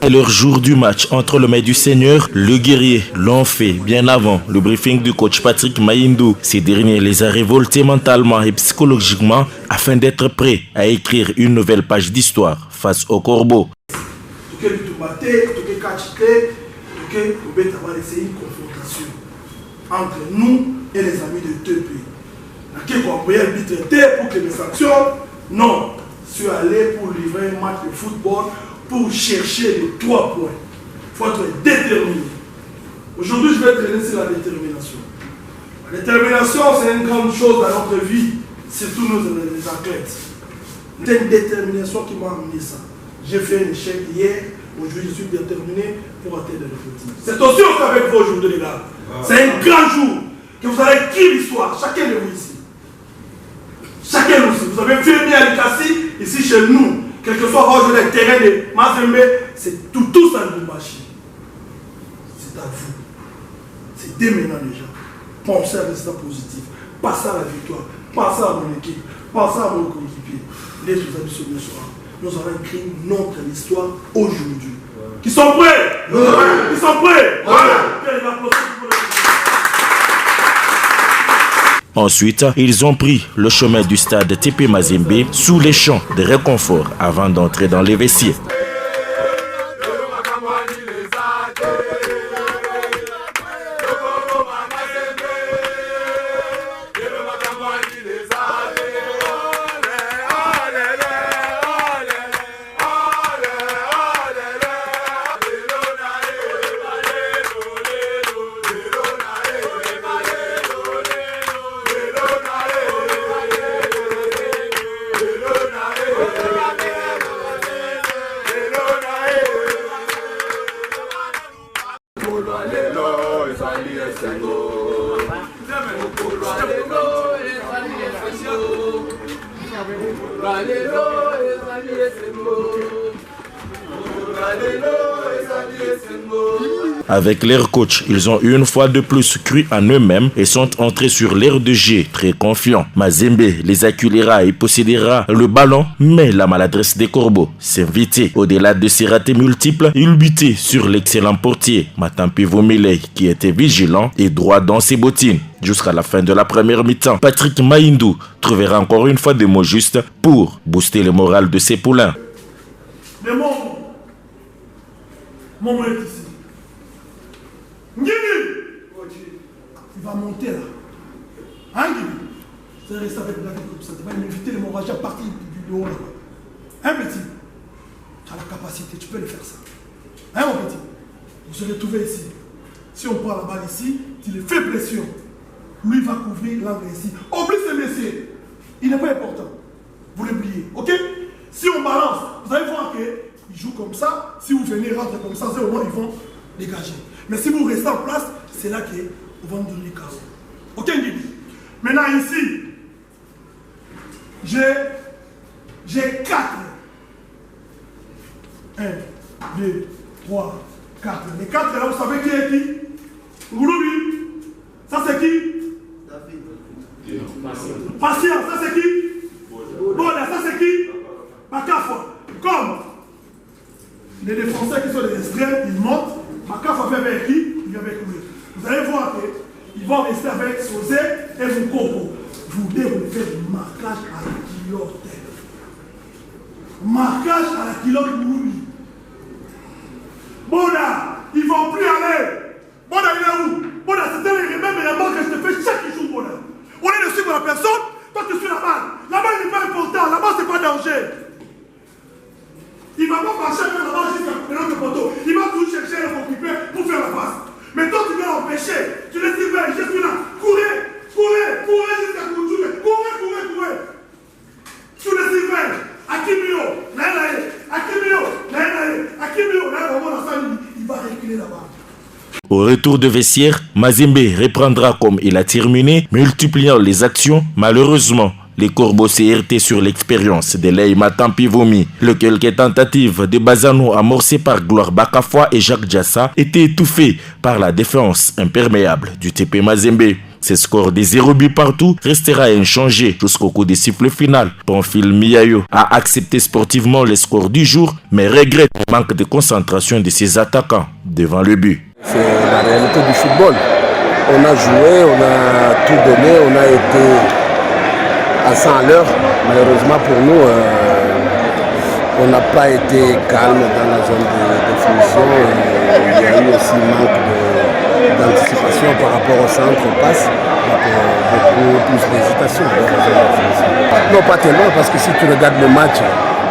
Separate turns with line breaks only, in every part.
Et leur jour du match entre le maître du Seigneur, le guerrier, l'ont fait bien avant le briefing du coach Patrick Mayindou. Ces derniers les a révoltés mentalement et psychologiquement afin d'être prêts à écrire une nouvelle page d'histoire face au Corbeau.
C'est une confrontation entre nous et les amis de deux pays. Pour que les sanctions, non, je suis allé pour livrer un match de football pour chercher les 3 points. Il faut être déterminé. Aujourd'hui, je vais traîner sur la détermination. La détermination, c'est une grande chose dans notre vie, surtout nous les athlètes. C'est une détermination qui m'a amené ça. J'ai fait un échec hier, aujourd'hui je suis déterminé pour atteindre l'objectif. C'est aussi avec vous aujourd'hui, les gars. C'est un grand jour que vous allez écrire l'histoire, chacun de vous ici. Chacun de vous, vous avez fait bien à Likasi, ici chez nous, quel que soit votre le terrain de Mazembe, c'est tout ça le Lumbashi. C'est à vous. C'est dès maintenant déjà. Pensez à résultat positif. Pensez à la victoire. Pensez à mon équipe. Pensez à mon coéquipier. Les autres amis sur le soir. Nous allons écrire notre histoire aujourd'hui. Qui sont prêts? Qui sont prêts?
Ensuite, ils ont pris le chemin du stade TP Mazembe sous les chants de réconfort avant d'entrer dans les vestiaires. Avec leur coach, ils ont une fois de plus cru en eux-mêmes et sont entrés sur l'aire de jeu très confiants. Mazembe les accueillera et possédera le ballon, mais la maladresse des Corbeaux s'invitait. Au-delà de ses ratés multiples, il butait sur l'excellent portier Matampi Vomile qui était vigilant et droit dans ses bottines. Jusqu'à la fin de la première mi-temps, Patrick Mayindou trouvera encore une fois des mots justes pour booster le moral de ses poulains.
Le moment est ici. Ngini, il va monter là. Hein, Ngini? C'est rester avec la vie comme ça. Tu vas m'inviter l'hémorragie à partir du haut là. Hein, petit? Tu as la capacité, tu peux le faire ça. Hein, mon petit? Vous serez trouvé ici. Si on prend la balle ici, tu le fais pression. Lui va couvrir l'angle ici. En plus, ce monsieur, il n'est pas important. Vous l'oubliez, ok? Si on balance, vous allez voir qu'ils jouent comme ça. Si vous venez rentrer comme ça, c'est au moins ils vont dégager. Mais si vous restez en place, c'est là qu'ils vont nous donner les cases. Ok, Ngini? Maintenant ici, j'ai 4. 1, 2, 3, 4. Les 4 là, vous savez qui est qui? Ngouloubi. Ça c'est qui? Patient, ça c'est qui? Boda, ça c'est qui? Bakafa. Comme les défenseurs qui sont des extrêmes, ils montent. Bakafa fait avec qui? Il vient avec lui. Vous allez voir qu'ils vont rester avec Sosé et Moukoko. Vous devez faire du marquage à la culotte. Marquage à la culotte Mouloui. Boda, ils ne vont plus aller. Boda, il est où? Boda, c'était les mêmes éléments que je te fais chaque jour, Boda. Au lieu de suivre la personne, toi tu suis la balle. La balle n'est pas importante, la balle c'est pas danger. Il ne va pas marcher avec la balle jusqu'à l'autre poteau. Il va tout chercher le occupé pour faire la passe. Mais toi tu viens l'empêcher. Tu le surveilles, je suis là. Courez, courez, courez jusqu'à Koudjoube. Courez, courez, courez. Tu le surveilles. Akimio, Akimio, il va reculer là-bas.
Au retour de vestiaire, Mazembe reprendra comme il a terminé, multipliant les actions. Malheureusement, les Corbeaux s'est heurté sur l'expérience de Lei Matampi Vomi. Le quelques tentatives de Bazano amorcées par Gloire Bakafoua et Jacques Diassa étaient étouffées par la défense imperméable du TP Mazembe. Ce score de 0 but partout restera inchangé jusqu'au coup des sifflets final. Pamphile Miayo a accepté sportivement le score du jour, mais regrette le manque de concentration de ses attaquants devant le but.
C'est la réalité du football. On a joué, on a tout donné, on a été à 100 à l'heure. Malheureusement pour nous, on n'a pas été calme dans la zone de finition. Il y a eu aussi manque d'anticipation par rapport au centre, on passe. Donc beaucoup plus d'hésitation. Non, pas tellement, parce que si tu regardes le match,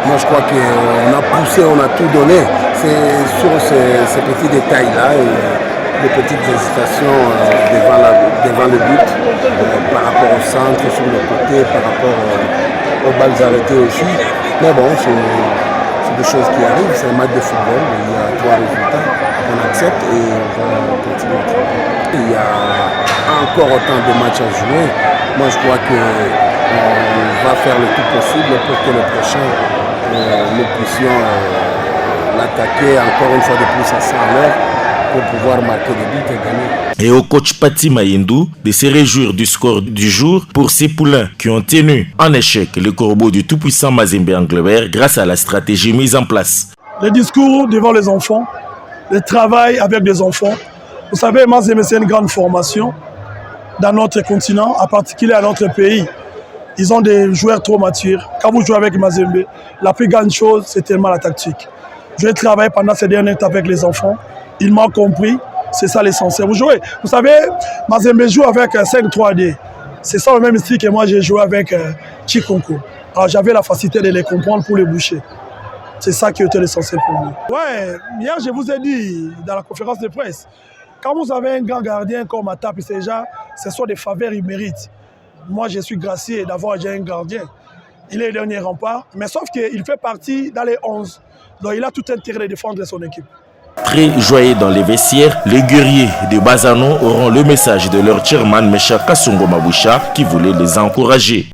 moi je crois qu'on a poussé, on a tout donné. C'est sur ces petits détails-là, les petites hésitations devant le but, par rapport au centre, sur le côté, par rapport aux balles arrêtées aussi. Mais bon, c'est des choses qui arrivent, c'est un match de football, il y a 3 résultats, on accepte et on va continuer à travailler. Il y a encore autant de matchs à jouer. Moi je crois qu'on va faire le tout possible pour que le prochain, nous puissions l'attaquer encore une fois de plus à 100 à l'heure pour pouvoir marquer des buts et gagner.
Et au coach Pati Mayindou de se réjouir du score du jour pour ces poulains qui ont tenu en échec le corbeau du tout-puissant Mazembe Englebert grâce à la stratégie mise en place.
Le discours devant les enfants, le travail avec les enfants. Vous savez, Mazembe, c'est une grande formation dans notre continent, en particulier à notre pays. Ils ont des joueurs trop matures. Quand vous jouez avec Mazembe, la plus grande chose, c'est tellement la tactique. Je vais travailler pendant ces derniers temps avec les enfants. Ils m'ont compris. C'est ça l'essentiel. Vous savez, Mazembe joue avec 5-3-D. C'est ça le même style que moi j'ai joué avec Chikonko. Alors j'avais la facilité de les comprendre pour les boucher. C'est ça qui était l'essentiel pour moi. Ouais, hier je vous ai dit dans la conférence de presse, quand vous avez un grand gardien comme Atap, ce sont des faveurs qu'il mérite. Moi je suis gracié d'avoir déjà un gardien. Il est le dernier rempart, mais sauf qu'il fait partie dans les 11. Donc il a tout intérêt de défendre son équipe.
Très joyeux dans les vestiaires, les guerriers de Bazano auront le message de leur chairman Mecha Kasongo Maboucha qui voulait les encourager.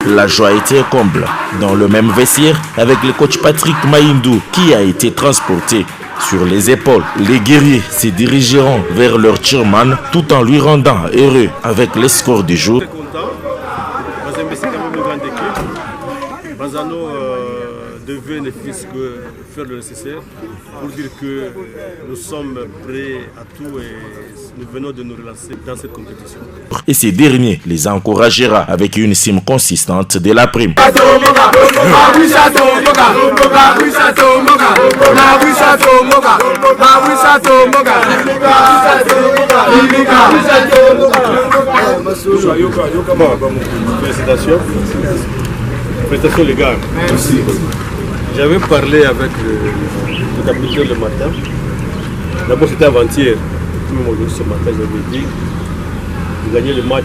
La joie était comble dans le même vestiaire avec le coach Patrick Mayindou qui a été transporté sur les épaules. Les guerriers se dirigeront vers leur chairman tout en lui rendant heureux avec les scores du jour.
Mazembe, c'est quand même une grande équipe. Bazano devait ne fût-ce que faire le nécessaire pour dire que nous sommes prêts à tout et nous venons de nous relancer dans cette compétition.
Et ces derniers les encouragera avec une cime consistante de la prime.
Félicitations. Félicitations les gars. Merci. J'avais parlé avec le capitaine le matin. D'abord c'était avant-hier. Aujourd'hui ce matin j'avais dit de gagner le match.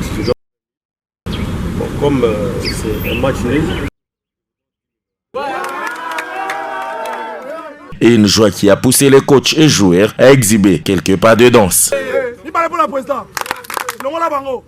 Bon, comme c'est un match nul.
Et une joie qui a poussé les coachs et joueurs à exhiber quelques pas de danse.
Il parle pour la présidente. Non, la bango.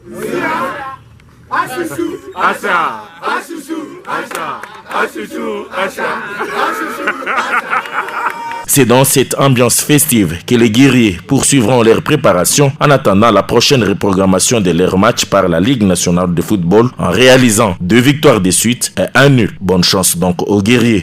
C'est dans cette ambiance festive que les guerriers poursuivront leur préparation en attendant la prochaine reprogrammation de leur match par la Ligue nationale de football en réalisant 2 victoires de suite et 1 nul. Bonne chance donc aux guerriers.